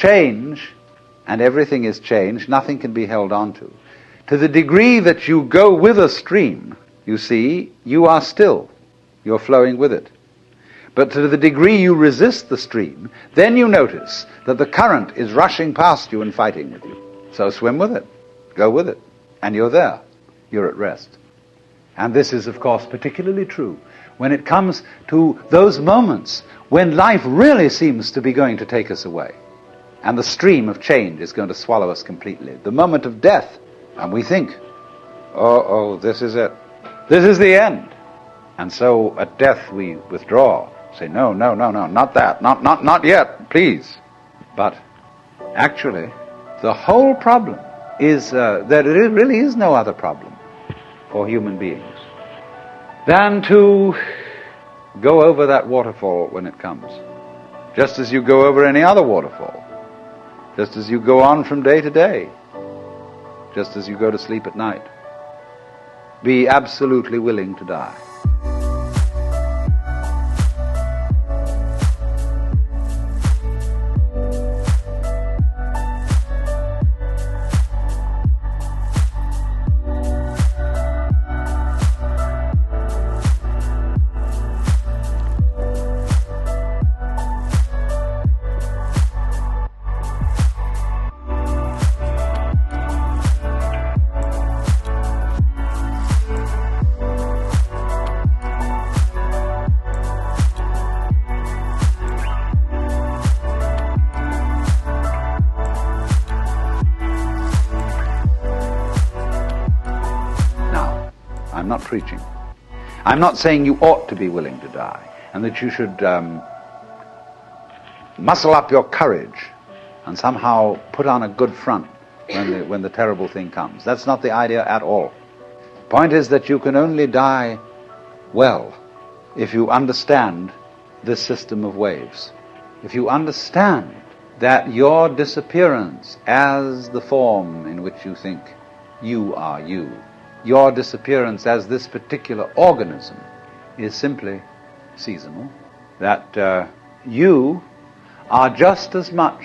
change, and everything is change, nothing can be held on to the degree that you go with a stream, you see, you are still. You're flowing with it. But to the degree you resist the stream, then you notice that the current is rushing past you and fighting with you. So swim with it. Go with it. And you're there. You're at rest. And this is, of course, particularly true when it comes to those moments when life really seems to be going to take us away. And the stream of change is going to swallow us completely. The moment of death. And we think, oh, this is it. This is the end. And so at death we withdraw. Say, no, not that. Not yet, please. But actually, the whole problem is that there really is no other problem for human beings than to go over that waterfall when it comes. Just as you go over any other waterfall. Just as you go on from day to day. Just as you go to sleep at night. Be absolutely willing to die. Preaching. I'm not saying you ought to be willing to die and that you should muscle up your courage and somehow put on a good front when the terrible thing comes. That's not the idea at all. The point is that you can only die well if you understand this system of waves. If you understand that your disappearance as the form in which you think you are you, your disappearance as this particular organism is simply seasonal, that you are just as much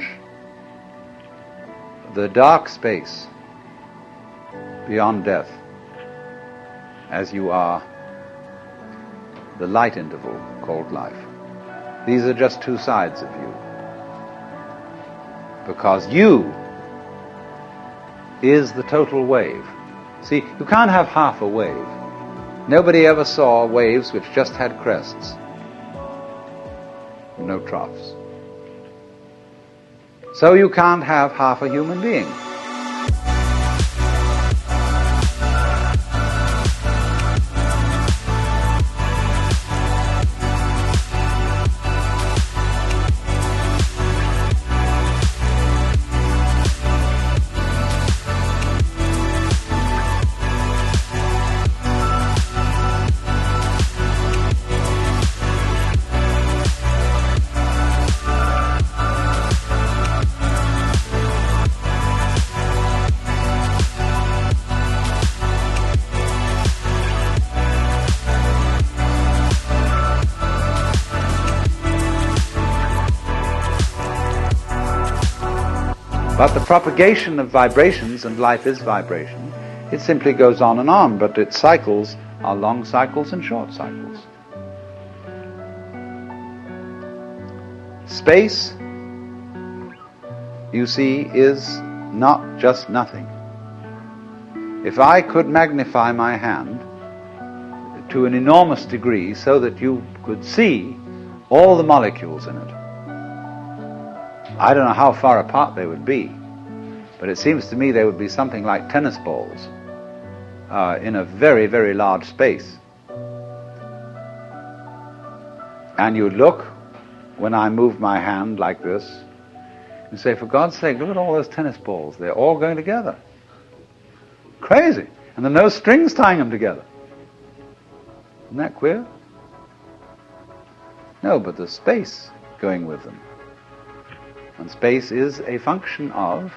the dark space beyond death as you are the light interval called life. These are just two sides of you. Because you is the total wave. See, you can't have half a wave. Nobody ever saw waves which just had crests. No troughs. So you can't have half a human being. But the propagation of vibrations, and life is vibration, it simply goes on and on, but its cycles are long cycles and short cycles. Space, you see, is not just nothing. If I could magnify my hand to an enormous degree so that you could see all the molecules in it, I don't know how far apart they would be, but it seems to me they would be something like tennis balls in a very, very large space. And you look, when I move my hand like this, and say, for God's sake, look at all those tennis balls. They're all going together. Crazy. And there are no strings tying them together. Isn't that queer? No, but there's space going with them. And space is a function of,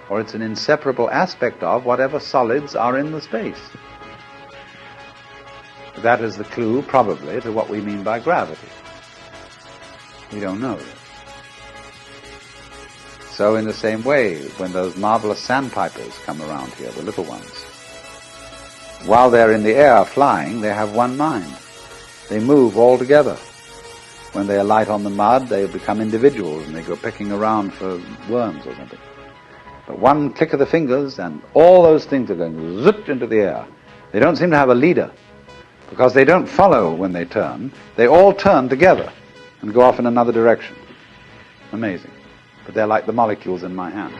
or it's an inseparable aspect of, whatever solids are in the space. That is the clue, probably, to what we mean by gravity. We don't know yet. So in the same way, when those marvelous sandpipers come around here, the little ones, while they're in the air flying, they have one mind. They move all together. When they alight on the mud, they become individuals and they go pecking around for worms or something. But one click of the fingers and all those things are going zip into the air. They don't seem to have a leader because they don't follow when they turn. They all turn together and go off in another direction. Amazing. But they're like the molecules in my hand.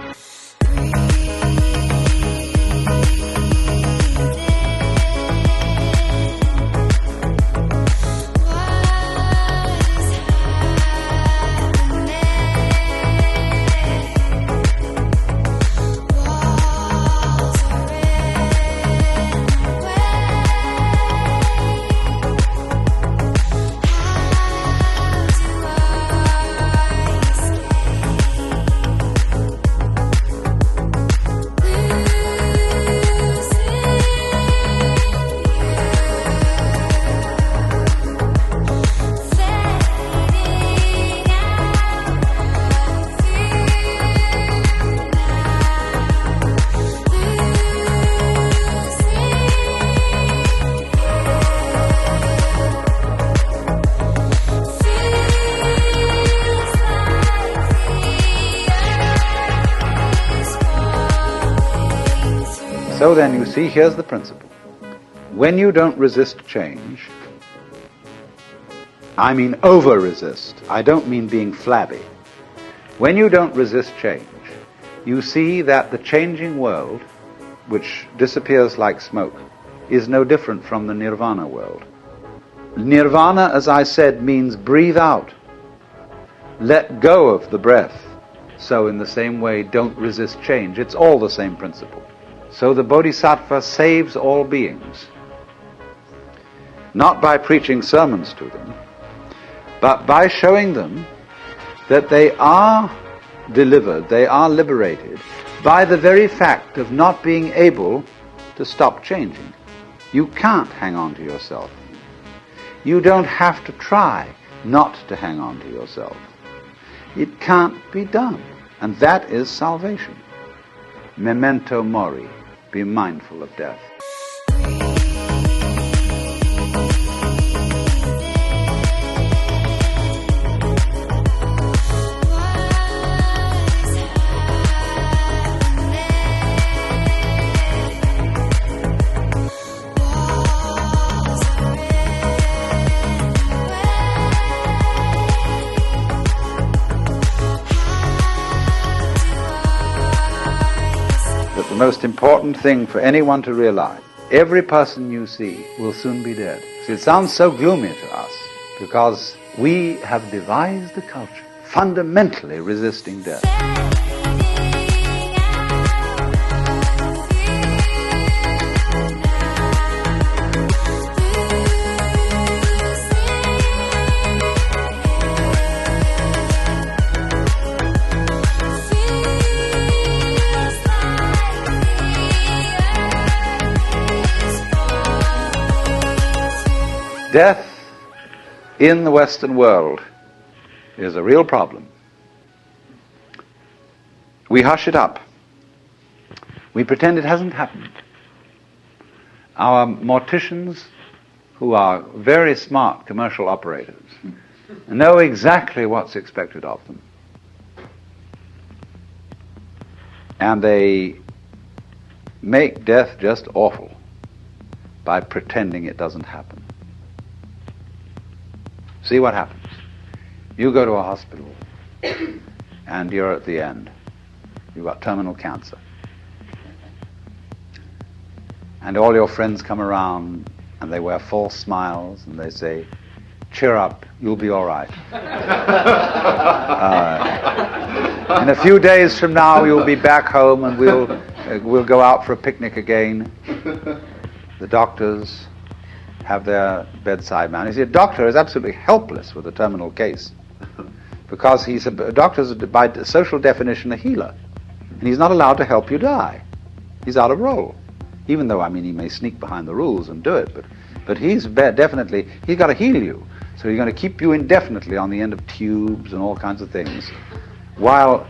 So then, you see, here's the principle. When you don't resist change, I mean over-resist. I don't mean being flabby. When you don't resist change, you see that the changing world, which disappears like smoke, is no different from the nirvana world. Nirvana, as I said, means breathe out. Let go of the breath. So in the same way, don't resist change. It's all the same principle. So the Bodhisattva saves all beings, not by preaching sermons to them, but by showing them that they are delivered, they are liberated, by the very fact of not being able to stop changing. You can't hang on to yourself. You don't have to try not to hang on to yourself. It can't be done. And that is salvation. Memento Mori. Be mindful of death. The most important thing for anyone to realize, every person you see will soon be dead. See, it sounds so gloomy to us because we have devised a culture fundamentally resisting death. Death in the Western world is a real problem. We hush it up. We pretend it hasn't happened. Our morticians, who are very smart commercial operators, know exactly what's expected of them. And they make death just awful by pretending it doesn't happen. See what happens. You go to a hospital and you're at the end. You've got terminal cancer. And all your friends come around and they wear false smiles and they say, cheer up, you'll be all right. In a few days from now you'll be back home and we'll go out for a picnic again. The doctors have their bedside man. You see, a doctor is absolutely helpless with a terminal case because a doctor's by social definition a healer, and he's not allowed to help you die. He's out of role, even though he may sneak behind the rules and do it, but he's got to heal you. So he's going to keep you indefinitely on the end of tubes and all kinds of things, while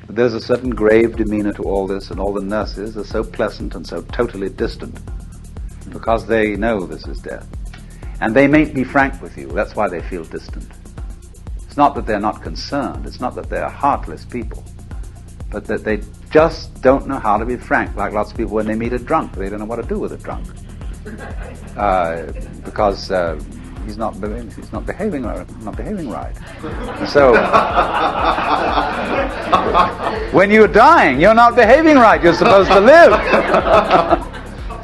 There's a certain grave demeanor to all this, and all the nurses are so pleasant and so totally distant because they know this is death. And they mayn't be frank with you. That's why they feel distant. It's not that they're not concerned. It's not that they're heartless people. But that they just don't know how to be frank. Like lots of people when they meet a drunk. They don't know what to do with a drunk. Because he's not behaving right. And so, when you're dying, you're not behaving right. You're supposed to live.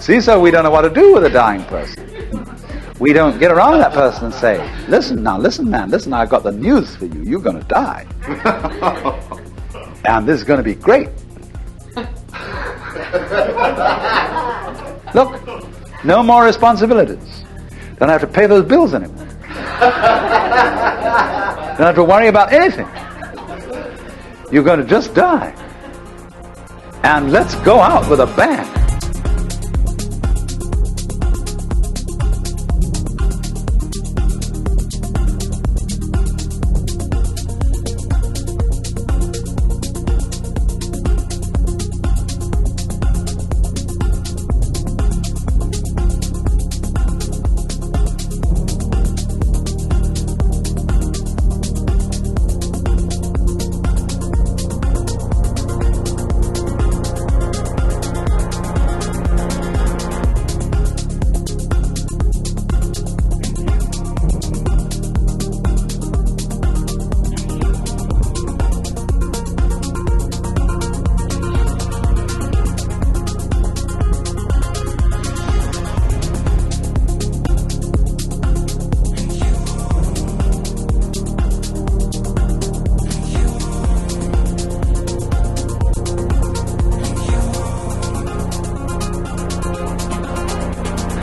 See, so we don't know what to do with a dying person. We don't get around that person and say, listen, man, I've got the news for you. You're going to die. And this is going to be great. Look, no more responsibilities. Don't have to pay those bills anymore. Don't have to worry about anything. You're going to just die. And let's go out with a bang.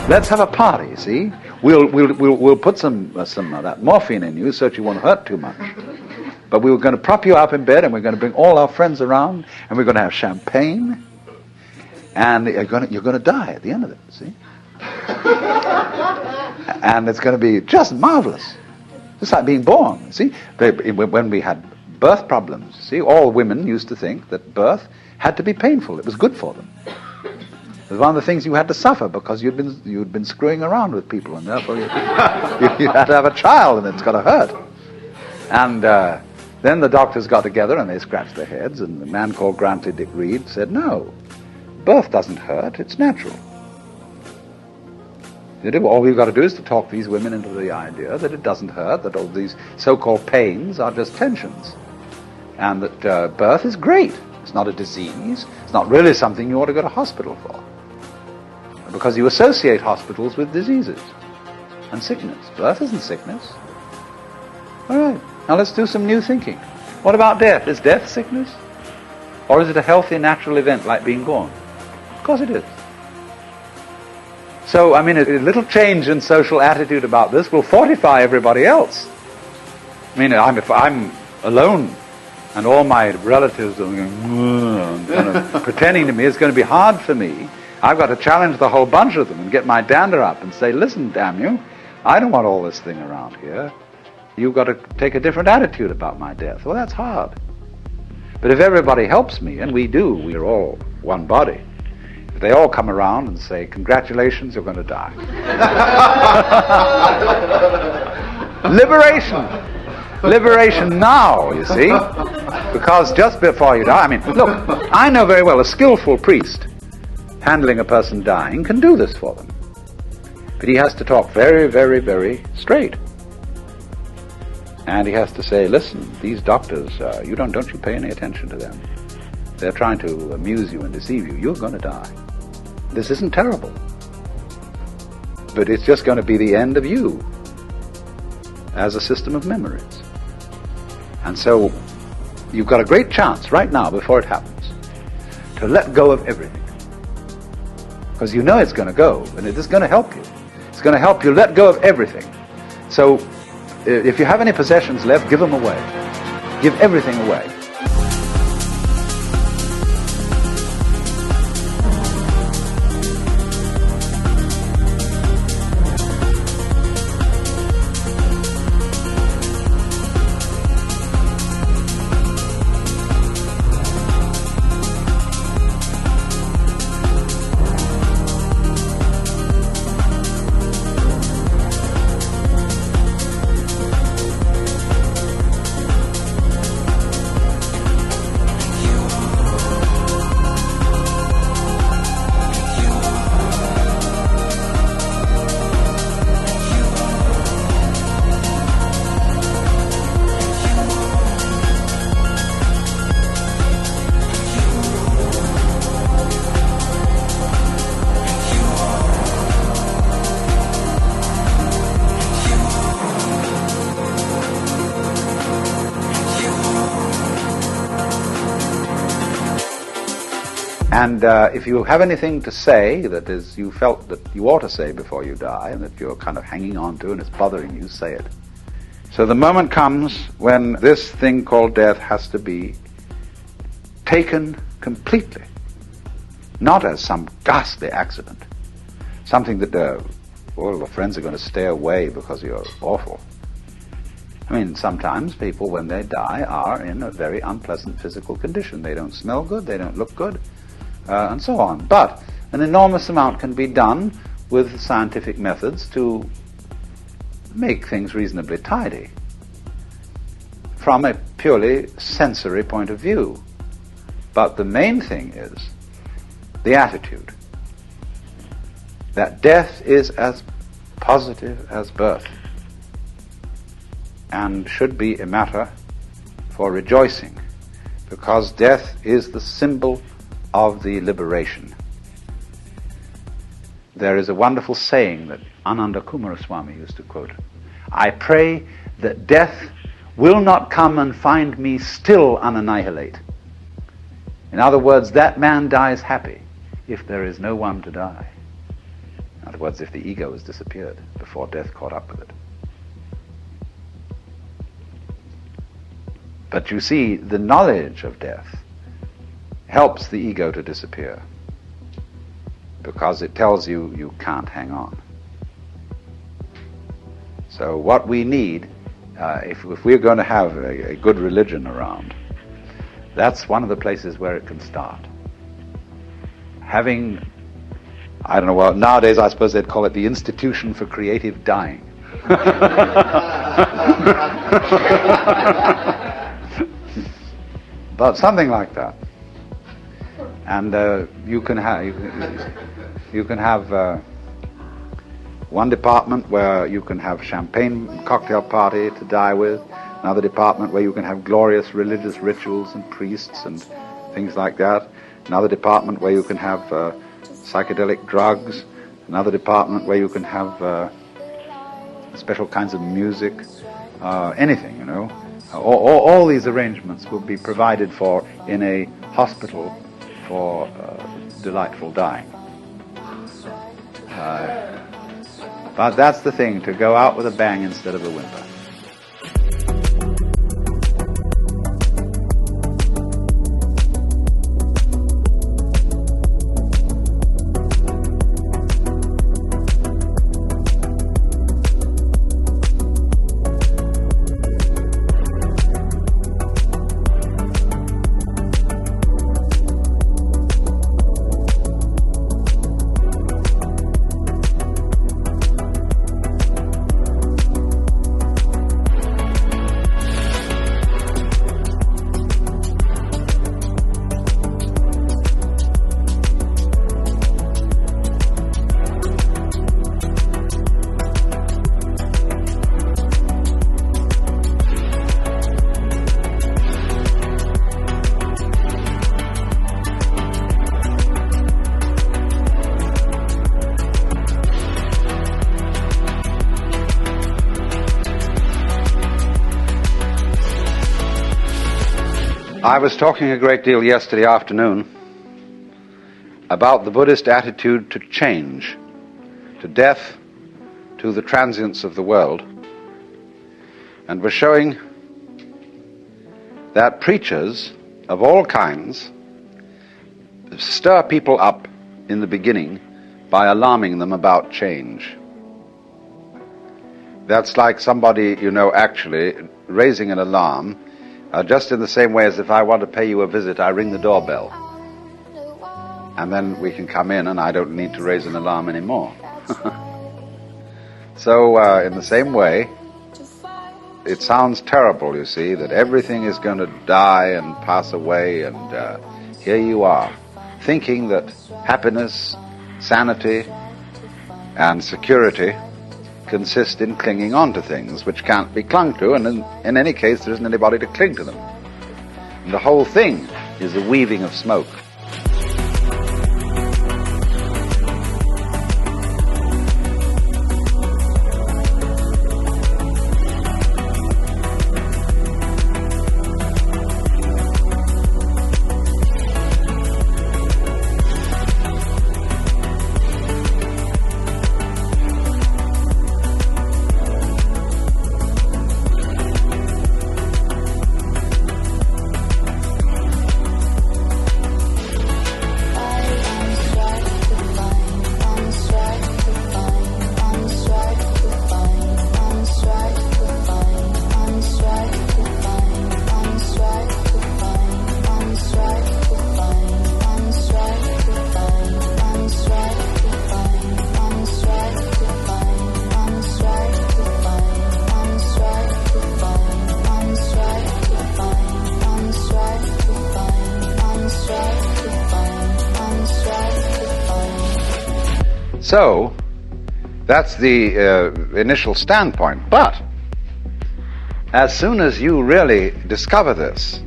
Let's have a party, see? We'll put some of that morphine in you so that you won't hurt too much. But we were going to prop you up in bed, and we're going to bring all our friends around, and we're going to have champagne, and you're going to die at the end of it, see? And it's going to be just marvelous. It's like being born, see? When we had birth problems, see, all women used to think that birth had to be painful. It was good for them. It was one of the things you had to suffer because you'd been screwing around with people, and therefore you had to have a child, and it's got to hurt. And then the doctors got together and they scratched their heads, and the man called Grantley Dick Reed said, "No, birth doesn't hurt; it's natural. All we've got to do is to talk these women into the idea that it doesn't hurt, that all these so-called pains are just tensions, and that birth is great. It's not a disease. It's not really something you ought to go to hospital for. Because you associate hospitals with diseases and sickness. Birth isn't sickness. All right, now let's do some new thinking. What about death? Is death sickness? Or is it a healthy, natural event like being born? Of course it is. So, I mean, a little change in social attitude about this will fortify everybody else. I mean, if I'm alone and all my relatives are going, kind of pretending to me, it's going to be hard for me. I've got to challenge the whole bunch of them and get my dander up and say, listen, damn you, I don't want all this thing around here. You've got to take a different attitude about my death. Well, that's hard. But if everybody helps me, and we do, we're all one body, if they all come around and say, congratulations, you're going to die. Liberation now, you see. Because just before you die, I mean, look, I know very well a skillful priest handling a person dying can do this for them. But he has to talk very, very, very straight. And he has to say, listen, these doctors, don't you pay any attention to them. They're trying to amuse you and deceive you. You're going to die. This isn't terrible. But it's just going to be the end of you as a system of memories. And so you've got a great chance right now, before it happens, to let go of everything. Because you know it's going to go, and it is going to help you. It's going to help you let go of everything. So if you have any possessions left, give them away. Give everything away. And if you have anything to say that is you felt that you ought to say before you die and that you're kind of hanging on to and it's bothering you, say it. So the moment comes when this thing called death has to be taken completely, not as some ghastly accident, something that all the friends are going to stay away because you're awful. I mean, sometimes people, when they die, are in a very unpleasant physical condition. They don't smell good, they don't look good, and so on. But an enormous amount can be done with scientific methods to make things reasonably tidy from a purely sensory point of view. But the main thing is the attitude that death is as positive as birth and should be a matter for rejoicing, because death is the symbol of the liberation. There is a wonderful saying that Ananda Kumaraswamy used to quote: "I pray that death will not come and find me still unannihilate." In other words, that man dies happy if there is no one to die. In other words, if the ego has disappeared before death caught up with it. But you see, the knowledge of death helps the ego to disappear, because it tells you you can't hang on. So what we need, if we're going to have a good religion around, that's one of the places where it can start. Having, I don't know, well, nowadays I suppose they'd call it the Institution for Creative Dying. But something like that. And you can have one department where you can have champagne cocktail party to die with, another department where you can have glorious religious rituals and priests and things like that, another department where you can have psychedelic drugs, another department where you can have special kinds of music, anything, you know. All these arrangements will be provided for in a hospital for delightful dying. But that's the thing, to go out with a bang instead of a whimper. I was talking a great deal yesterday afternoon about the Buddhist attitude to change, to death, to the transience of the world, and was showing that preachers of all kinds stir people up in the beginning by alarming them about change. That's like somebody, actually raising an alarm, just in the same way as if I want to pay you a visit, I ring the doorbell. And then we can come in and I don't need to raise an alarm anymore. So, in the same way, it sounds terrible, you see, that everything is going to die and pass away, and here you are, thinking that happiness, sanity, and security consist in clinging on to things which can't be clung to, and in any case there isn't anybody to cling to them. And the whole thing is a weaving of smoke. So, that's the initial standpoint. But, as soon as you really discover this,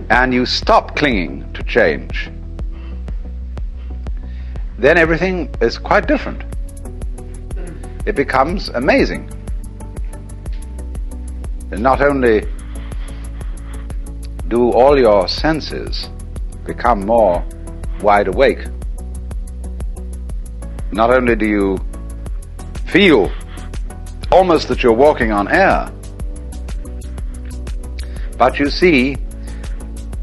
and you stop clinging to change, then everything is quite different. It becomes amazing. And not only do all your senses become more wide awake, not only do you feel almost that you're walking on air, but you see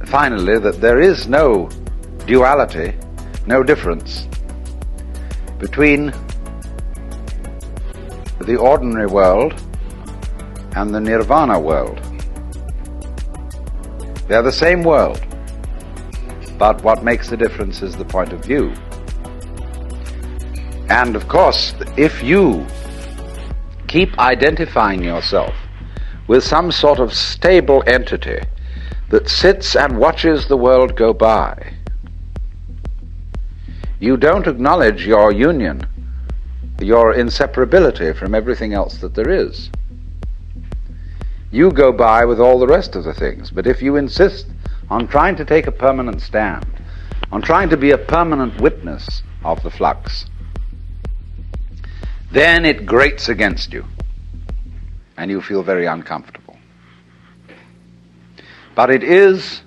finally that there is no duality, no difference between the ordinary world and the nirvana world. They're the same world, but what makes the difference is the point of view. And of course, if you keep identifying yourself with some sort of stable entity that sits and watches the world go by, you don't acknowledge your union, your inseparability from everything else that there is. You go by with all the rest of the things, but if you insist on trying to take a permanent stand, on trying to be a permanent witness of the flux, then it grates against you, and you feel very uncomfortable. But it is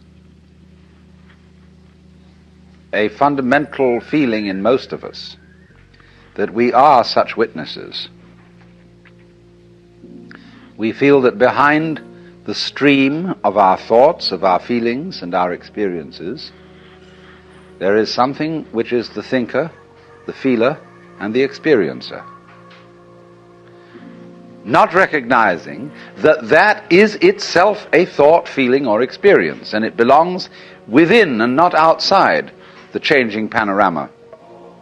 a fundamental feeling in most of us that we are such witnesses. We feel that behind the stream of our thoughts, of our feelings and our experiences, there is something which is the thinker, the feeler, and the experiencer. Not recognizing that that is itself a thought, feeling, or experience, and it belongs within and not outside the changing panorama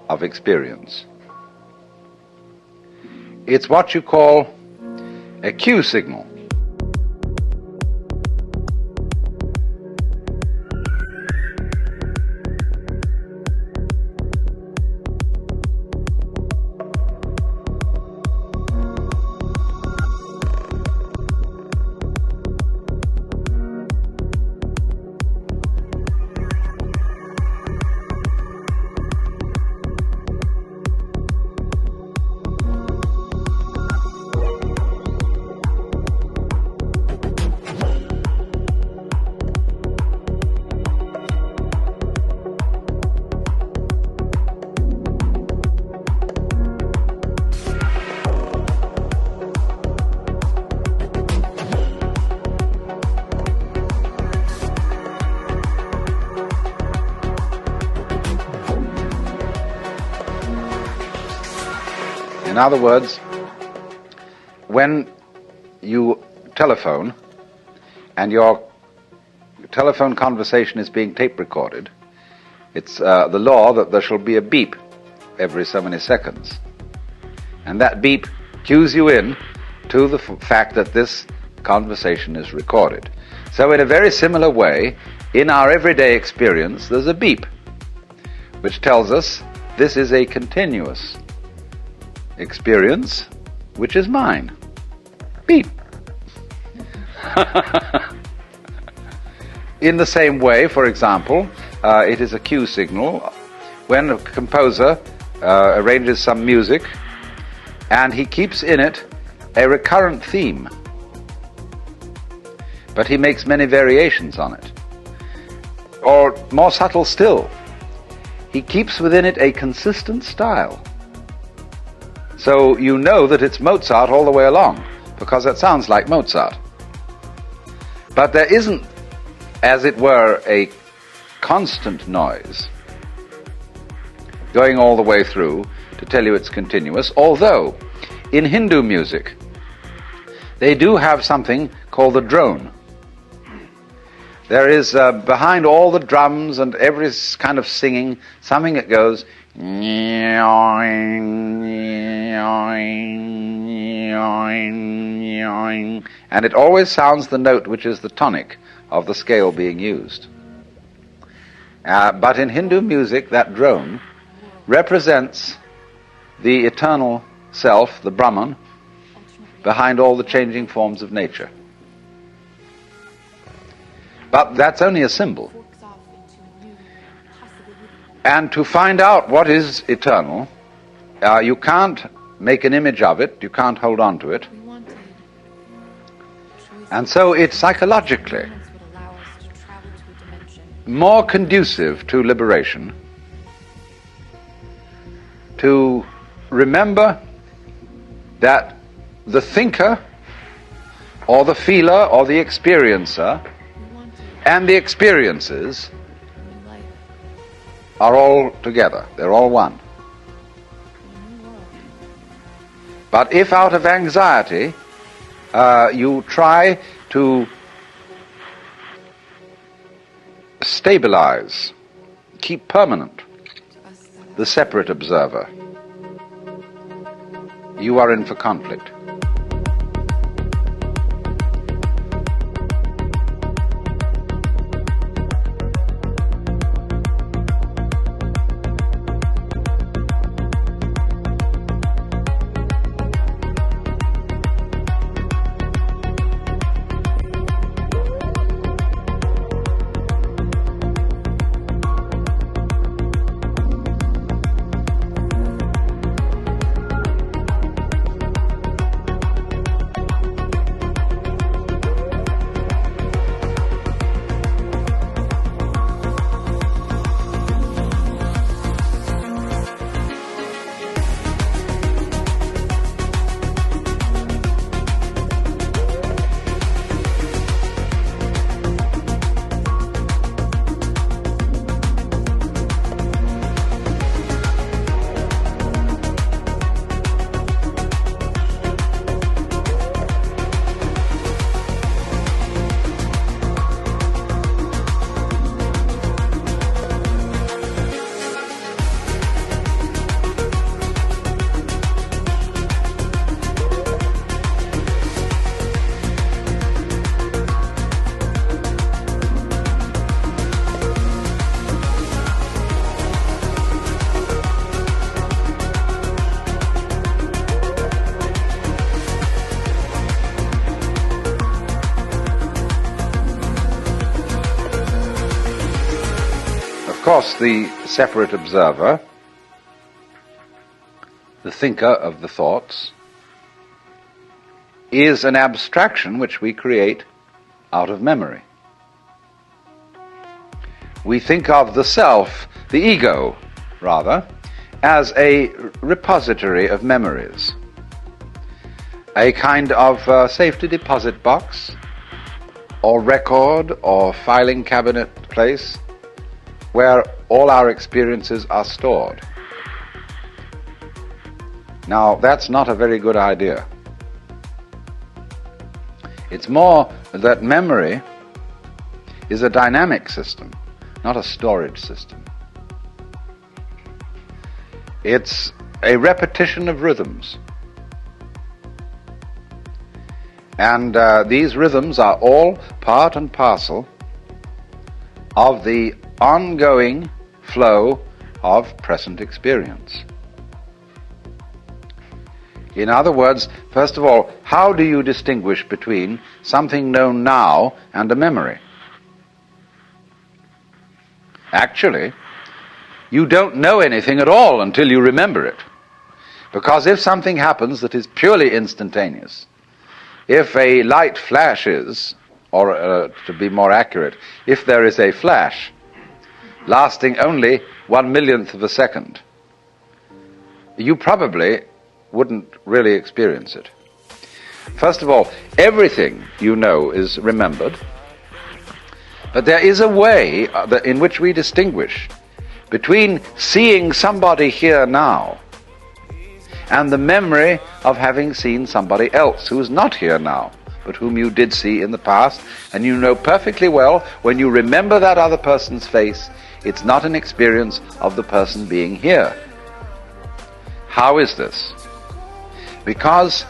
of experience. It's what you call a cue signal. In other words, when you telephone and your telephone conversation is being tape recorded, it's the law that there shall be a beep every so many seconds. And that beep cues you in to the fact that this conversation is recorded. So in a very similar way, in our everyday experience, there's a beep which tells us this is a continuous experience, which is mine. Beep. In the same way, for example, it is a cue signal when a composer arranges some music and he keeps in it a recurrent theme, but he makes many variations on it. Or more subtle still, he keeps within it a consistent style. So you know that it's Mozart all the way along, because it sounds like Mozart. But there isn't, as it were, a constant noise going all the way through to tell you it's continuous, although in Hindu music they do have something called the drone. There is behind all the drums and every kind of singing something that goes, and it always sounds the note which is the tonic of the scale being used. But in Hindu music, that drone represents the eternal self, the Brahman, behind all the changing forms of nature. But that's only a symbol. And to find out what is eternal, you can't make an image of it, you can't hold on to it. And so it's psychologically more conducive to liberation to remember that the thinker or the feeler or the experiencer and the experiences are all together. They're all one. But if out of anxiety you try to stabilize, keep permanent the separate observer, you are in for conflict. Of course, the separate observer, the thinker of the thoughts, is an abstraction which we create out of memory. We think of the self, the ego, rather, as a repository of memories, a kind of safety deposit box, or record, or filing cabinet place, where all our experiences are stored. Now, that's not a very good idea. It's more that memory is a dynamic system, not a storage system. It's a repetition of rhythms. And these rhythms are all part and parcel of the ongoing flow of present experience. In other words, first of all, how do you distinguish between something known now and a memory? Actually, you don't know anything at all until you remember it. Because if something happens that is purely instantaneous, if a light flashes, or to be more accurate, if there is a flash lasting only 1/1,000,000 of a second, you probably wouldn't really experience it. First of all, everything you know is remembered, but there is a way in which we distinguish between seeing somebody here now and the memory of having seen somebody else who is not here now, but whom you did see in the past, and you know perfectly well when you remember that other person's face, it's not an experience of the person being here. How is this? Because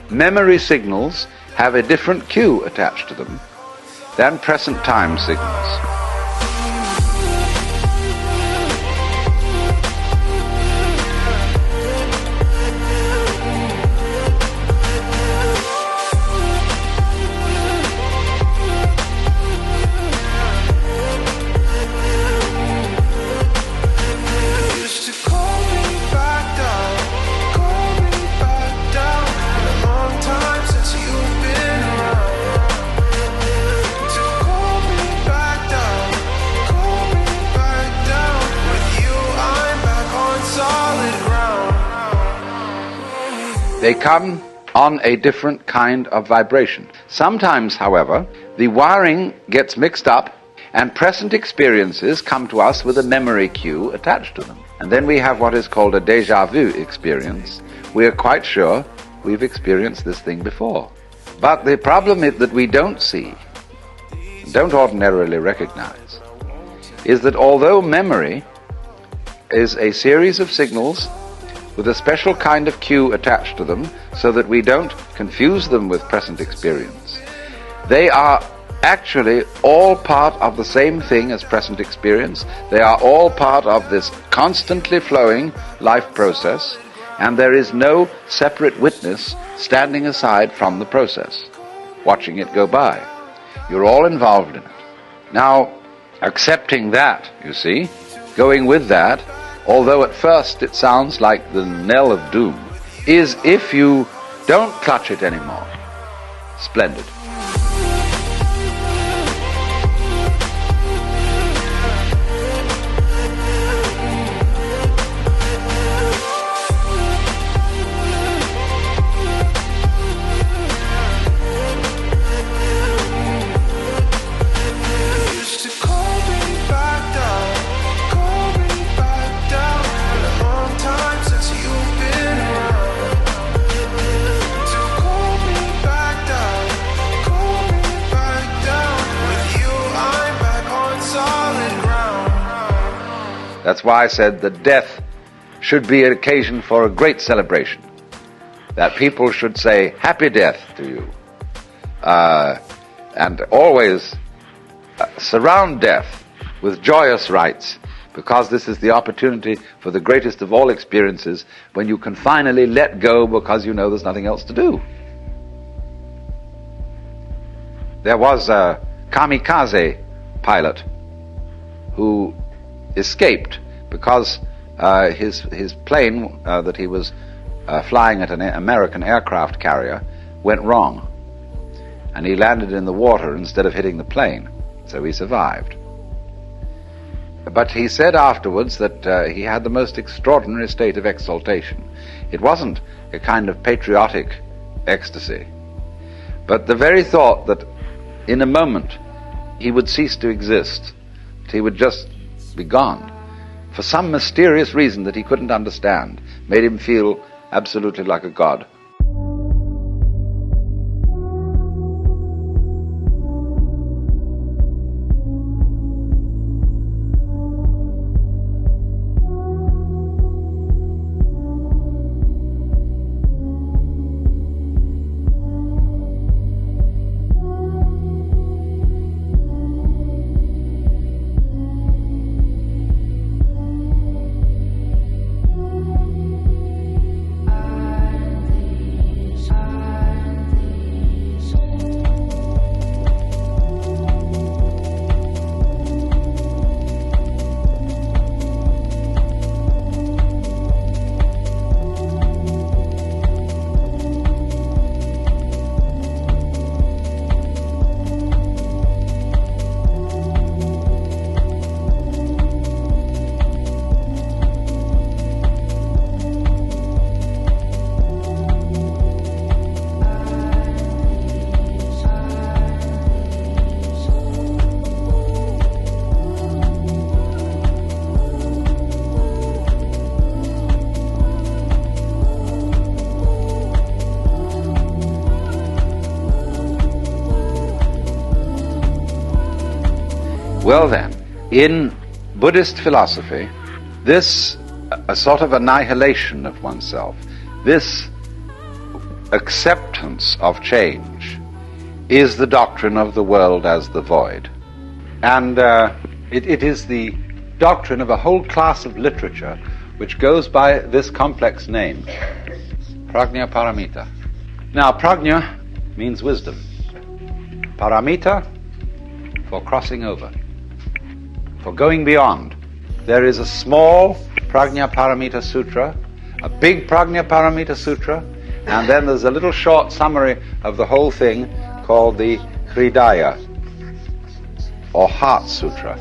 memory signals have a different cue attached to them than present time signals. They come on a different kind of vibration. Sometimes, however, the wiring gets mixed up and present experiences come to us with a memory cue attached to them. And then we have what is called a déjà vu experience. We are quite sure we've experienced this thing before. But the problem is that we don't see, don't ordinarily recognize, is that although memory is a series of signals with a special kind of cue attached to them so that we don't confuse them with present experience, they are actually all part of the same thing as present experience. They are all part of this constantly flowing life process, and there is no separate witness standing aside from the process, watching it go by. You're all involved in it. Now, accepting that, you see, going with that, although at first it sounds like the knell of doom, is, if you don't clutch it anymore, splendid. That's why I said that death should be an occasion for a great celebration. That people should say, happy death to you. And always surround death with joyous rites, because this is the opportunity for the greatest of all experiences, when you can finally let go because you know there's nothing else to do. There was a kamikaze pilot who escaped because his plane that he was flying at an American aircraft carrier went wrong, and he landed in the water instead of hitting the plane, so he survived. But he said afterwards that he had the most extraordinary state of exaltation. It wasn't a kind of patriotic ecstasy, but the very thought that in a moment he would cease to exist, that he would just be gone, for some mysterious reason that he couldn't understand, made him feel absolutely like a god. Well then, in Buddhist philosophy, this a sort of annihilation of oneself, this acceptance of change, is the doctrine of the world as the void. And it is the doctrine of a whole class of literature which goes by this complex name, Prajna Paramita. Now, Prajna means wisdom. Paramita, for crossing over, for going beyond. There is a small Prajna Paramita Sutra, a big Prajna Paramita Sutra, and then there's a little short summary of the whole thing called the Hridaya, or Heart Sutra.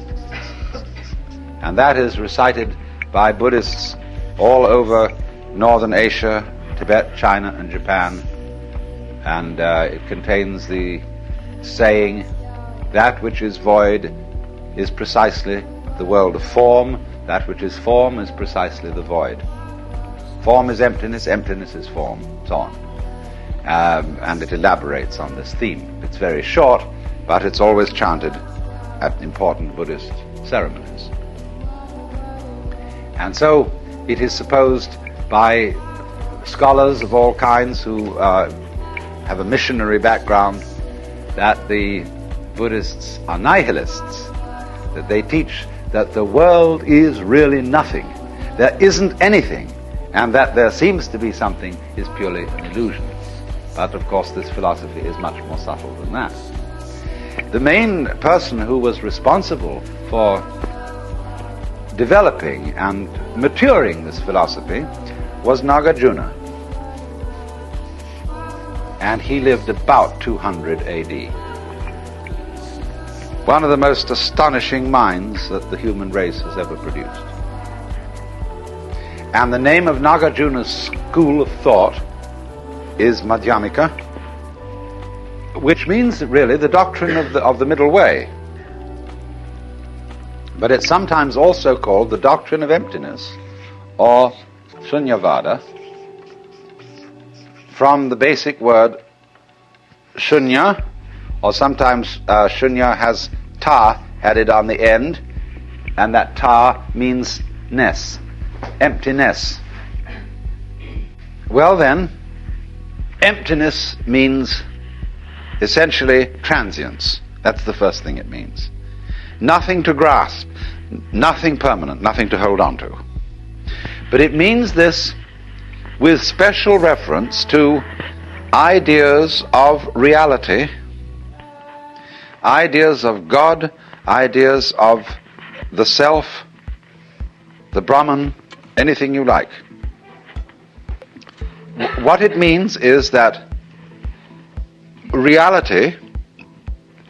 And that is recited by Buddhists all over Northern Asia, Tibet, China, and Japan. And it contains the saying, that which is void is precisely the world of form, that which is form is precisely the void. Form is emptiness, emptiness is form, so on. And it elaborates on this theme. It's very short, but it's always chanted at important Buddhist ceremonies. And so it is supposed by scholars of all kinds who have a missionary background that the Buddhists are nihilists, that they teach that the world is really nothing, there isn't anything, and that there seems to be something is purely an illusion. But of course this philosophy is much more subtle than that. The main person who was responsible for developing and maturing this philosophy was Nagarjuna. And he lived about 200 AD. One of the most astonishing minds that the human race has ever produced. And the name of Nagarjuna's school of thought is Madhyamika, which means really the doctrine of the middle way. But it's sometimes also called the doctrine of emptiness, or Shunyavada, from the basic word shunya, or sometimes shunya has ta added on the end, and that ta means ness, emptiness. Well then, emptiness means essentially transience. That's the first thing it means. Nothing to grasp, nothing permanent, nothing to hold on to. But it means this with special reference to ideas of reality, ideas of God, ideas of the self, the Brahman, anything you like. What it means is that reality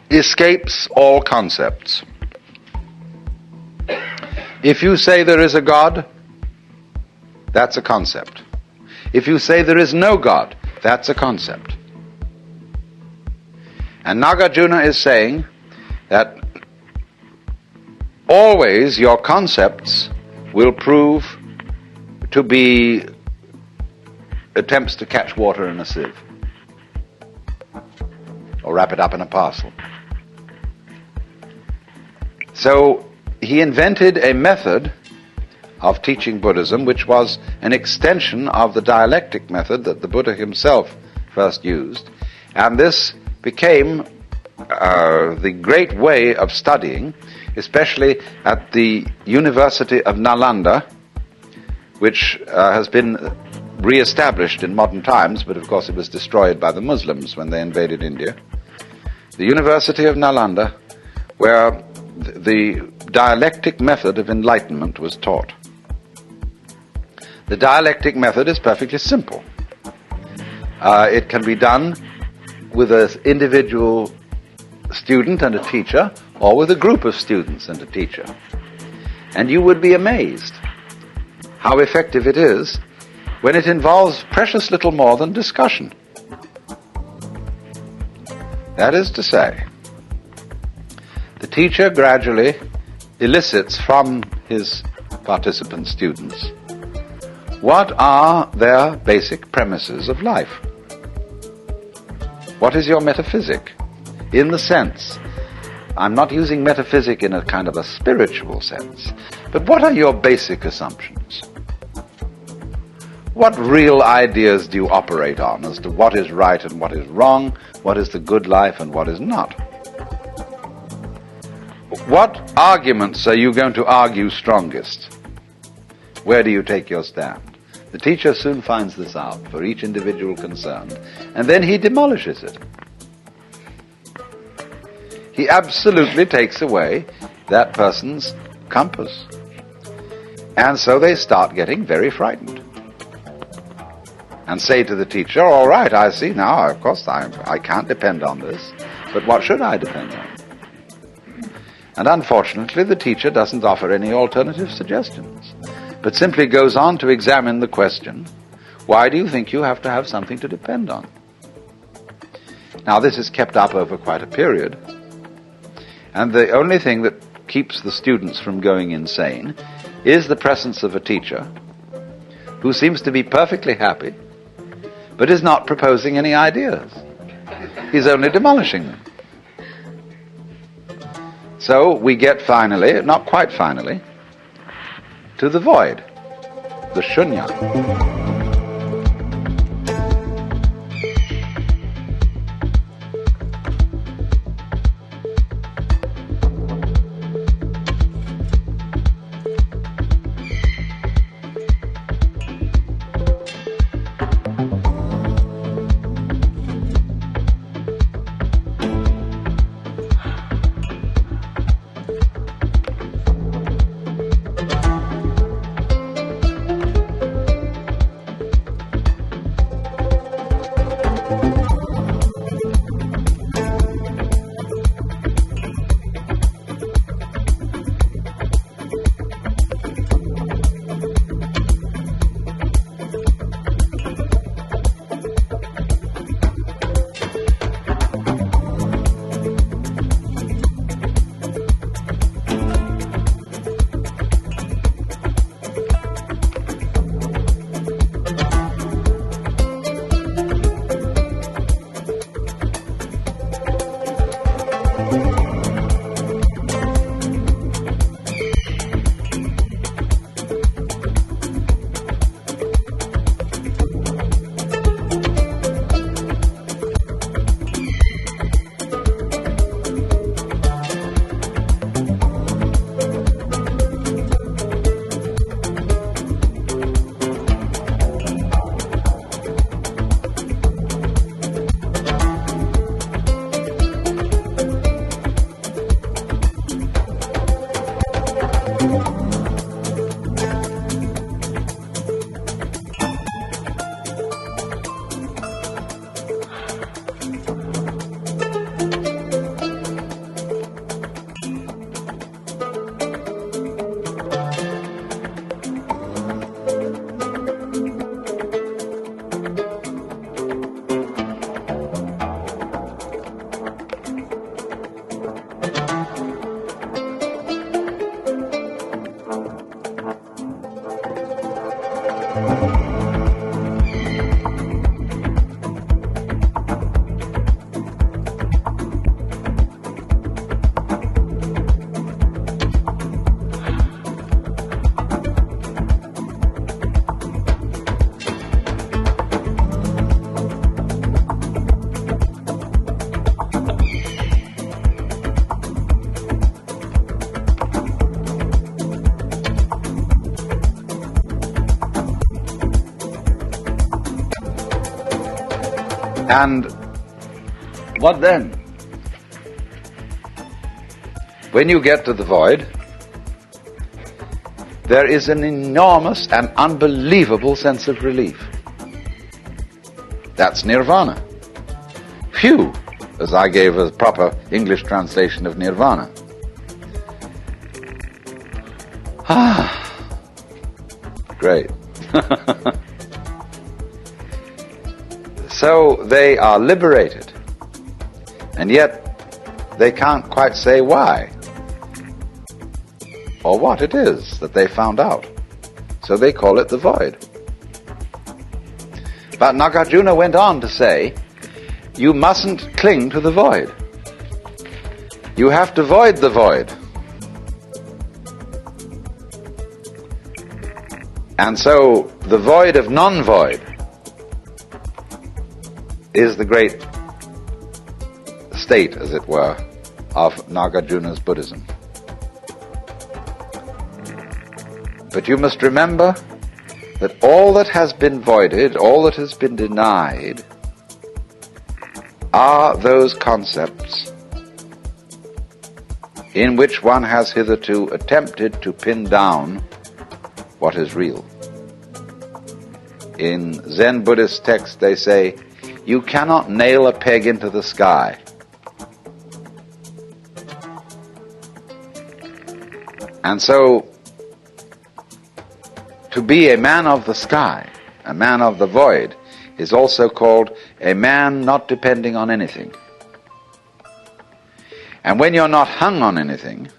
escapes all concepts. If you say there is a God, that's a concept. If you say there is no God, that's a concept. And Nagarjuna is saying that always your concepts will prove to be attempts to catch water in a sieve, or wrap it up in a parcel. So he invented a method of teaching Buddhism which was an extension of the dialectic method that the Buddha himself first used, and this became the great way of studying, especially at the University of Nalanda, which has been re-established in modern times, but of course it was destroyed by the Muslims when they invaded India. The University of Nalanda, where the dialectic method of enlightenment was taught. The dialectic method is perfectly simple. It can be done with an individual student and a teacher, or with a group of students and a teacher. And you would be amazed how effective it is when it involves precious little more than discussion. That is to say, the teacher gradually elicits from his participant students what are their basic premises of life. What is your metaphysic? In the sense, I'm not using metaphysic in a kind of a spiritual sense, but what are your basic assumptions? What real ideas do you operate on as to what is right and what is wrong, what is the good life and what is not? What arguments are you going to argue strongest? Where do you take your stand? The teacher soon finds this out for each individual concerned, and then he demolishes it. He absolutely takes away that person's compass. And so they start getting very frightened. And say to the teacher, all right, I see now, of course I can't depend on this, but what should I depend on? And unfortunately, the teacher doesn't offer any alternative suggestions, but simply goes on to examine the question, Why do you think you have to have something to depend on? Now, this is kept up over quite a period, and the only thing that keeps the students from going insane is the presence of a teacher who seems to be perfectly happy, but is not proposing any ideas. He's only demolishing them. So we get finally, not quite finally, to the void, the shunya. And what then? When you get to the void, there is an enormous and unbelievable sense of relief. That's nirvana. Phew, as I gave a proper English translation of nirvana. Great. So they are liberated, and yet they can't quite say why or what it is that they found out. So they call it the void. But Nagarjuna went on to say, you mustn't cling to the void. You have to void the void. And so the void of non-void is the great state, as it were, of Nagarjuna's Buddhism. But you must remember that all that has been voided, all that has been denied, are those concepts in which one has hitherto attempted to pin down what is real. In Zen Buddhist texts they say, you cannot nail a peg into the sky. And so, to be a man of the sky, a man of the void, is also called a man not depending on anything. And when you're not hung on anything,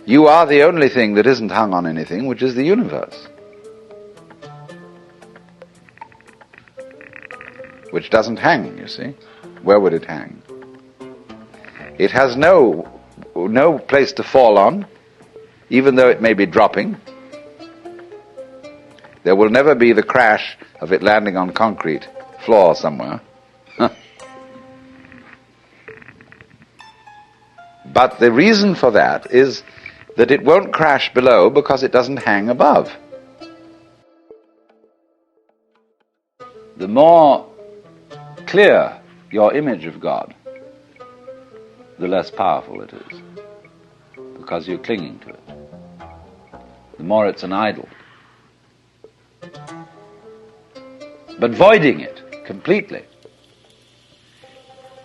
you are the only thing that isn't hung on anything, which is the universe, which doesn't hang, you see. Where would it hang? It has no place to fall on, even though it may be dropping. There will never be the crash of it landing on concrete floor somewhere. But the reason for that is that it won't crash below because it doesn't hang above. The more clear your image of God, the less powerful it is, because you're clinging to it. The more it's an idol. But voiding it completely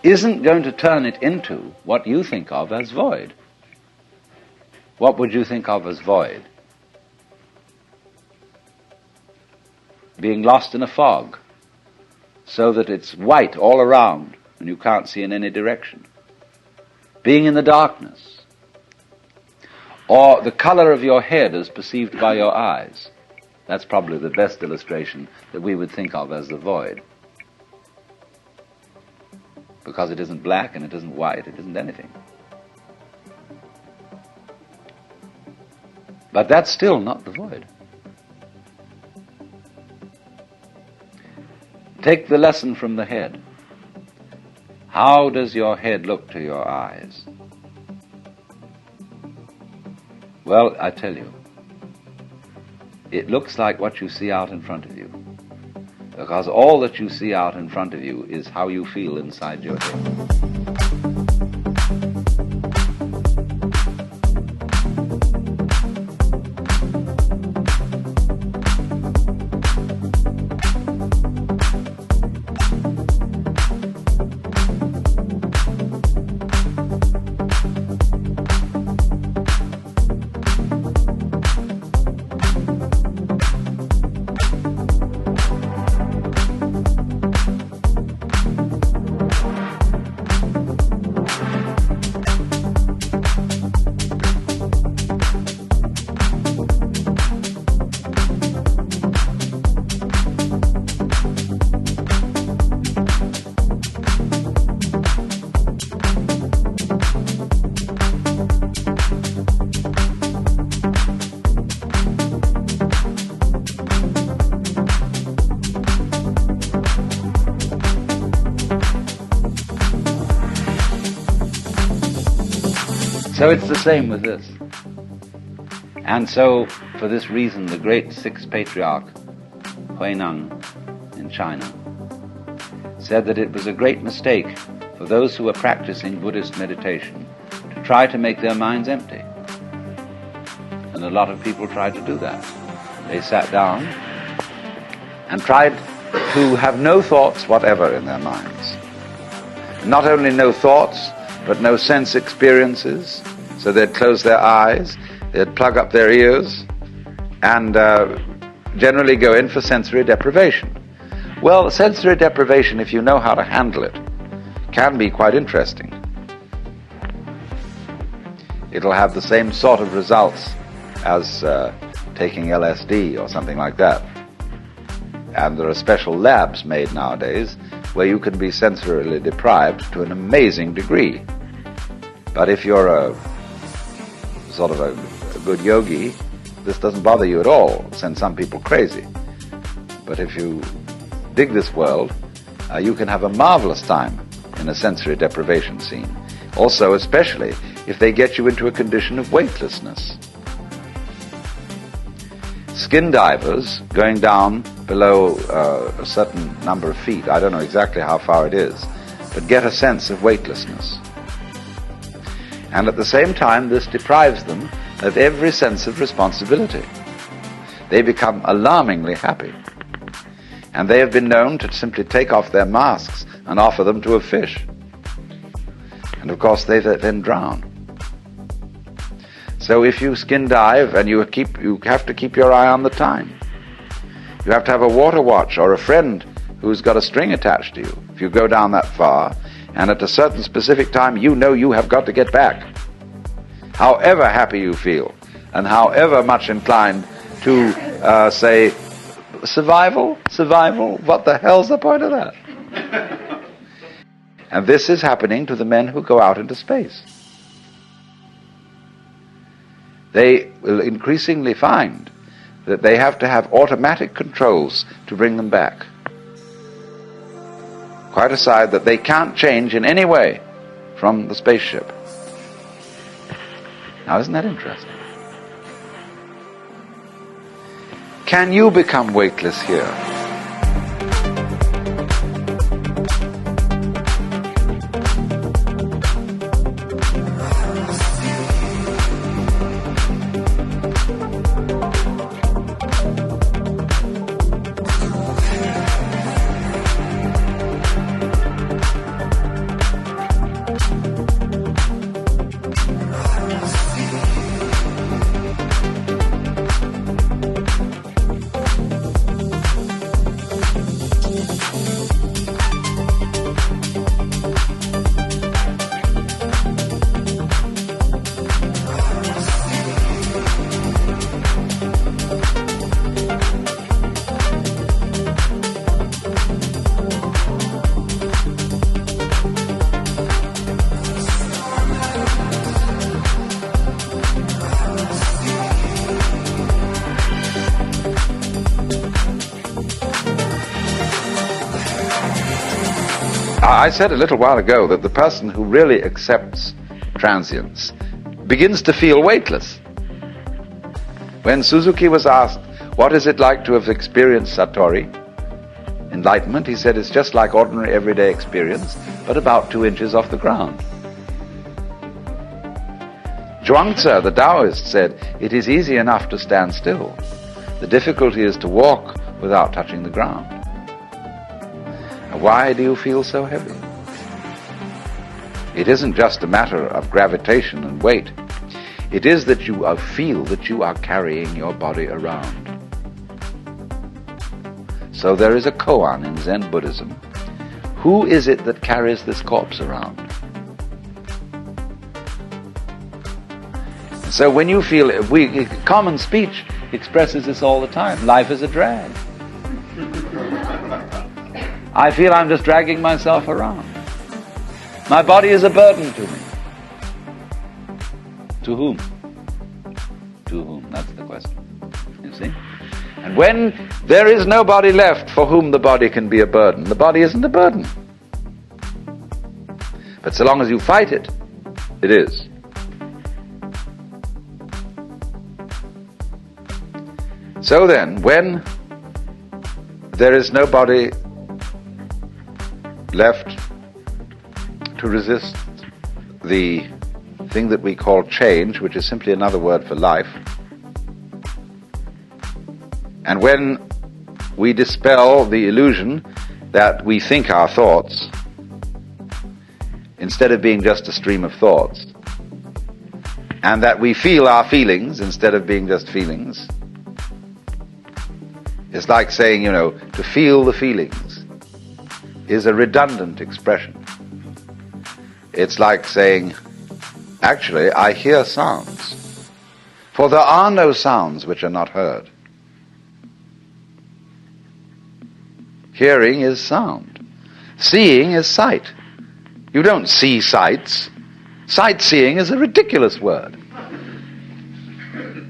isn't going to turn it into what you think of as void. What would you think of as void? Being lost in a fog, so that it's white all around and you can't see in any direction. Being in the darkness. Or the color of your head as perceived by your eyes. That's probably the best illustration that we would think of as the void. Because it isn't black and it isn't white, it isn't anything. But that's still not the void. Take the lesson from the head. How does your head look to your eyes? Well, I tell you, it looks like what you see out in front of you. Because all that you see out in front of you is how you feel inside your head. So it's the same with this. And so, for this reason, the great sixth patriarch, Huineng, in China, said that it was a great mistake for those who were practicing Buddhist meditation to try to make their minds empty. And a lot of people tried to do that. They sat down and tried to have no thoughts whatever in their minds. Not only no thoughts, but no sense experiences. So they'd close their eyes, they'd plug up their ears, and generally go in for sensory deprivation. Well, sensory deprivation, if you know how to handle it, can be quite interesting. It'll have the same sort of results as taking LSD or something like that. And there are special labs made nowadays where you can be sensorily deprived to an amazing degree. But if you're a sort of a good yogi, this doesn't bother you at all. It'll send some people crazy. But if you dig this world, you can have a marvelous time in a sensory deprivation scene. Also, especially if they get you into a condition of weightlessness. Skin divers going down below a certain number of feet, I don't know exactly how far it is, but get a sense of weightlessness. And at the same time, this deprives them of every sense of responsibility. They become alarmingly happy. And they have been known to simply take off their masks and offer them to a fish. And of course they then drown. So if you skin dive, and you have to keep your eye on the time. You have to have a water watch or a friend who's got a string attached to you. If you go down that far, and at a certain specific time, you know you have got to get back. However happy you feel, and however much inclined to say, survival? What the hell's the point of that? And this is happening to the men who go out into space. They will increasingly find that they have to have automatic controls to bring them back. Quite aside that they can't change in any way from the spaceship. Now, isn't that interesting? Can you become weightless here? I said a little while ago that the person who really accepts transience begins to feel weightless. When Suzuki was asked, what is it like to have experienced Satori, enlightenment, he said it's just like ordinary everyday experience, but about 2 inches off the ground. Zhuangzi, the Taoist, said, it is easy enough to stand still. The difficulty is to walk without touching the ground. Why do you feel so heavy? It isn't just a matter of gravitation and weight. It is that you feel that you are carrying your body around. So there is a koan in Zen Buddhism. Who is it that carries this corpse around? So when you feel, common speech expresses this all the time. Life is a drag. I feel I'm just dragging myself around. My body is a burden to me. To whom? To whom? That's the question. You see? And when there is nobody left for whom the body can be a burden, the body isn't a burden. But so long as you fight it, it is. So then, when there is nobody left to resist the thing that we call change, which is simply another word for life, and when we dispel the illusion that we think our thoughts, instead of being just a stream of thoughts, and that we feel our feelings instead of being just feelings, it's like saying, to feel the feelings is a redundant expression. It's like saying, actually, I hear sounds, for there are no sounds which are not heard. Hearing is sound. Seeing is sight. You don't see sights. Sightseeing is a ridiculous word.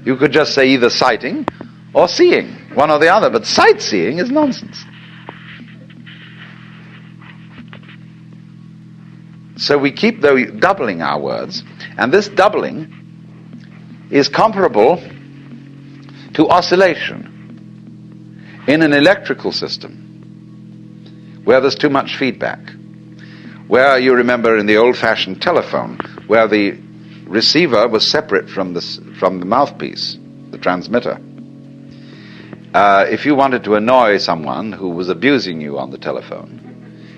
You could just say either sighting or seeing, one or the other, but sightseeing is nonsense. So we keep doubling our words, and this doubling is comparable to oscillation in an electrical system where there's too much feedback, where you remember in the old-fashioned telephone, where the receiver was separate from the mouthpiece, the transmitter. If you wanted to annoy someone who was abusing you on the telephone,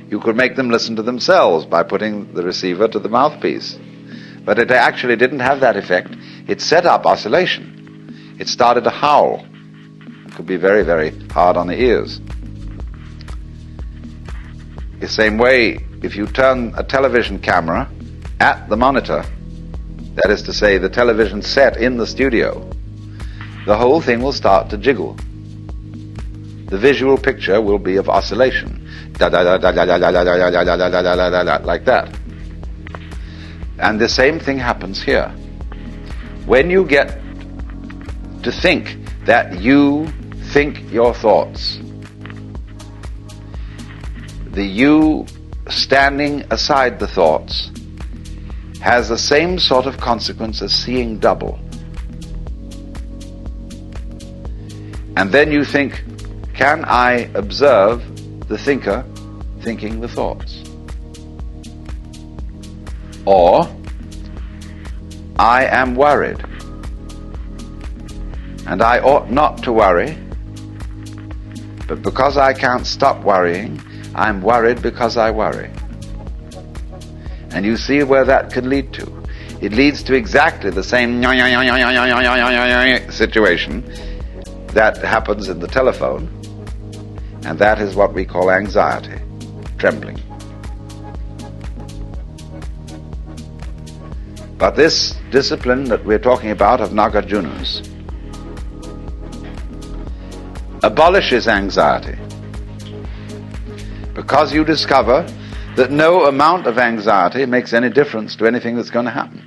you could make them listen to themselves by putting the receiver to the mouthpiece. But it actually didn't have that effect. It set up oscillation. It started to howl. could be very, very hard on the ears. The same way, if you turn a television camera at the monitor, that is to say, the television set in the studio, the whole thing will start to jiggle. The visual picture will be of oscillation, like that. And the same thing happens here. When you get to think that you think your thoughts, the you standing aside the thoughts has the same sort of consequence as seeing double. And then you think, can I observe the thinker thinking the thoughts? Or, I am worried, and I ought not to worry, but because I can't stop worrying, I'm worried because I worry. And you see where that could lead to. It leads to exactly the same situation that happens in the telephone, and that is what we call anxiety, trembling. But this discipline that we're talking about of Nagarjunas abolishes anxiety, because you discover that no amount of anxiety makes any difference to anything that's going to happen.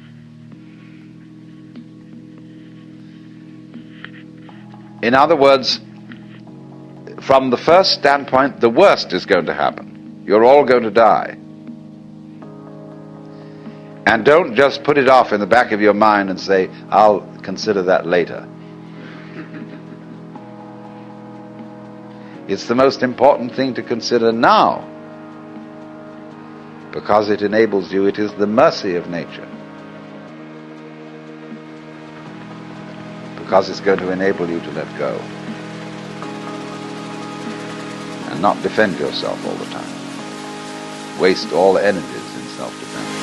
In other words, from the first standpoint, the worst is going to happen. You're all going to die. And don't just put it off in the back of your mind and say, I'll consider that later. It's the most important thing to consider now, because it enables you. It is the mercy of nature, because it's going to enable you to let go and not defend yourself all the time, waste all the energies in self-defense.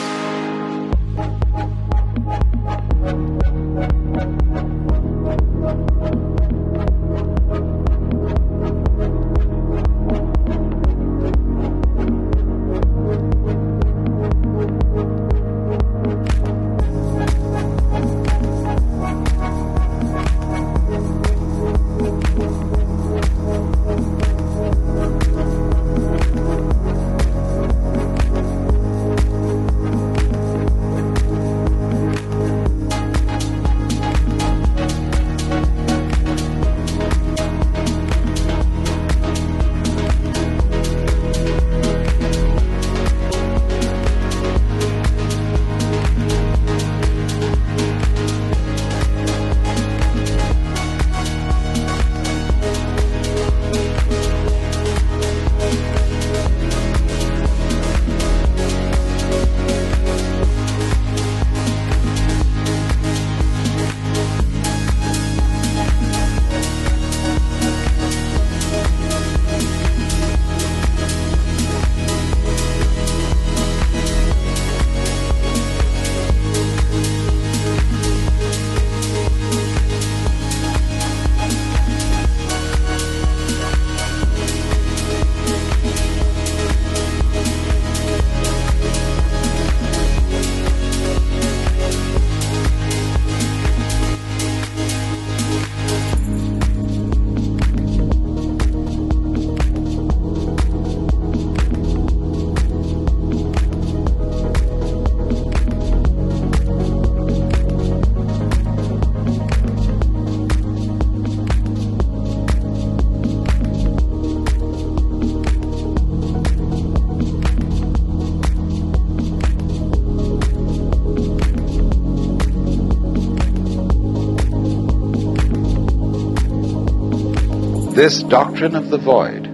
This doctrine of the void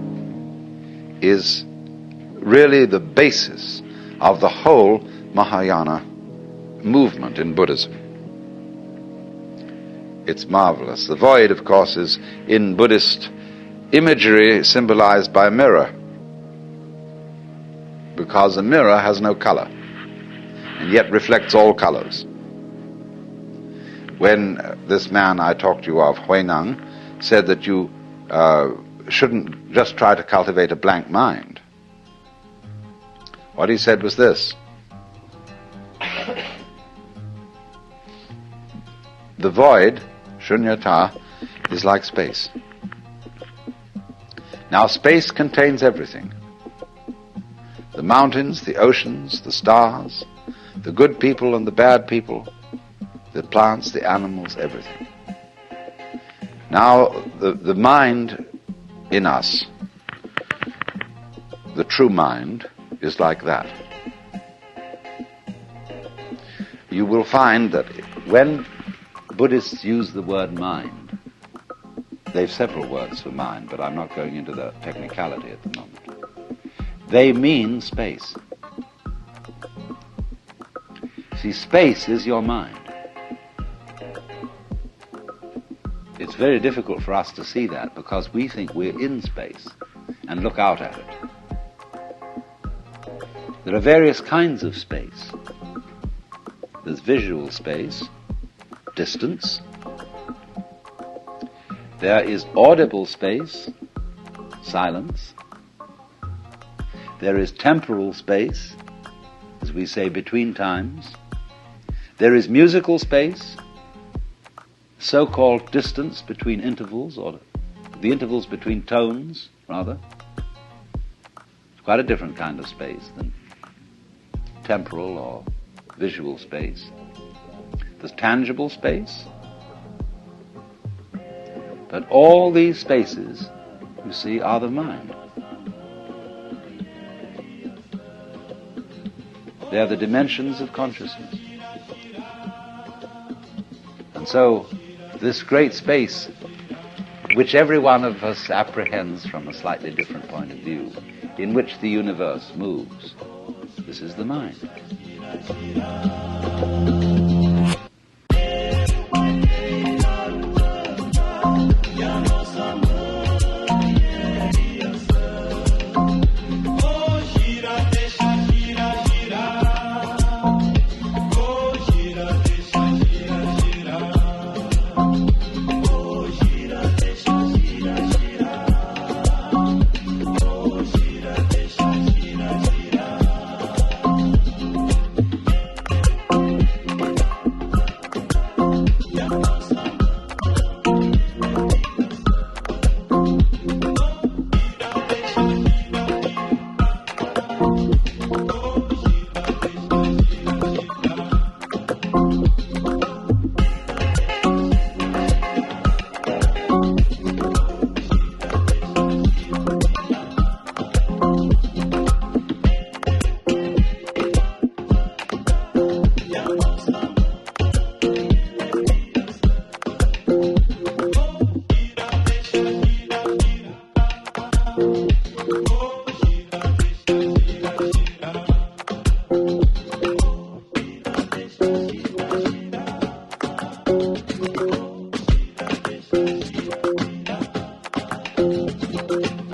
is really the basis of the whole Mahayana movement in Buddhism. It's marvelous. The void, of course, is in Buddhist imagery symbolized by a mirror, because a mirror has no color and yet reflects all colors. When this man I talked to you of, Huineng, said that you shouldn't just try to cultivate a blank mind. What he said was this: the void, shunyata, is like space. Now space contains everything. The mountains, the oceans, the stars, the good people and the bad people, the plants, the animals, everything. Now the mind in us, the true mind, is like that. You will find that when Buddhists use the word mind, they've several words for mind, but I'm not going into the technicality at the moment. They mean space. See, space is your mind. It's very difficult for us to see that because we think we're in space and look out at it. There are various kinds of space. There's visual space, distance. There is audible space, silence. There is temporal space, as we say, between times. There is musical space, so-called distance between intervals, or the intervals between tones, rather. It's quite a different kind of space than temporal or visual space. There's tangible space. But all these spaces, you see, are the mind. They are the dimensions of consciousness. And so, this great space, which every one of us apprehends from a slightly different point of view, in which the universe moves, this is the mind.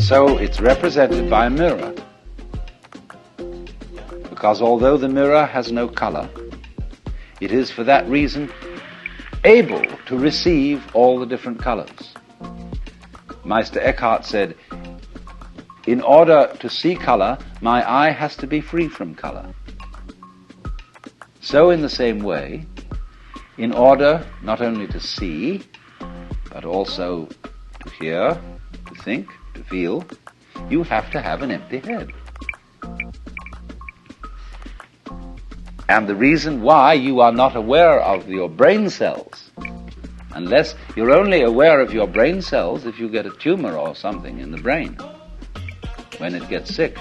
So it's represented by a mirror, because although the mirror has no color, it is for that reason able to receive all the different colors. Meister Eckhart said, in order to see color, my eye has to be free from color. So in the same way, in order not only to see, but also to hear, to think, to feel, you have to have an empty head. And the reason why you are not aware of your brain cells, unless you're only aware of your brain cells if you get a tumor or something in the brain, when it gets sick.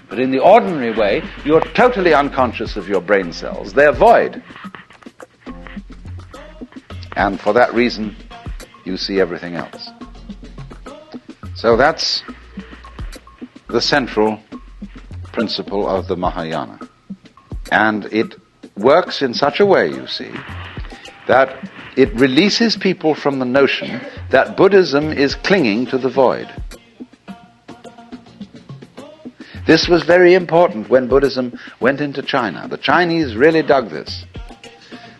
But in the ordinary way, you're totally unconscious of your brain cells. They're void. And for that reason, you see everything else. So that's the central principle of the Mahayana. And it works in such a way, you see, that it releases people from the notion that Buddhism is clinging to the void. This was very important when Buddhism went into China. The Chinese really dug this,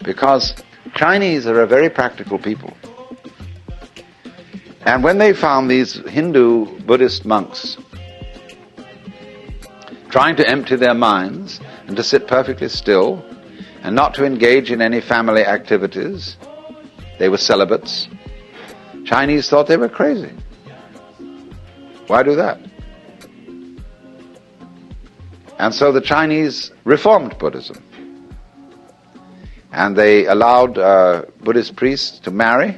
because Chinese are a very practical people. And when they found these Hindu Buddhist monks trying to empty their minds and to sit perfectly still and not to engage in any family activities, they were celibates, Chinese thought they were crazy. Why do that? And so the Chinese reformed Buddhism. And they allowed Buddhist priests to marry.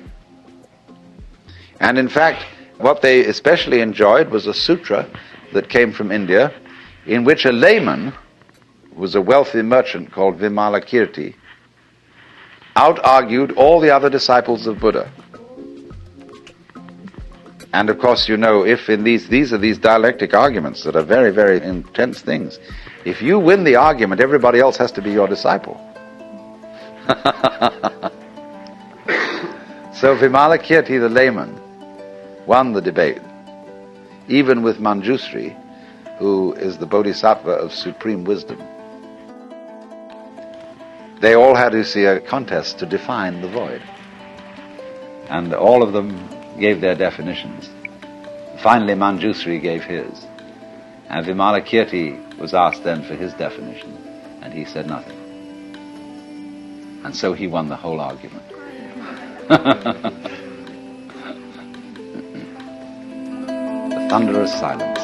And in fact, what they especially enjoyed was a sutra that came from India, in which a layman, who was a wealthy merchant called Vimalakirti, out-argued all the other disciples of Buddha. And of course, you know, if in these are these dialectic arguments that are very, very intense things. If you win the argument, everybody else has to be your disciple. So Vimalakirti, the layman, won the debate, even with Manjusri, who is the bodhisattva of supreme wisdom. They all had to see a contest to define the void. And all of them gave their definitions. Finally, Manjusri gave his. And Vimalakirti was asked then for his definition, and he said nothing. And so he won the whole argument. The thunderous silence.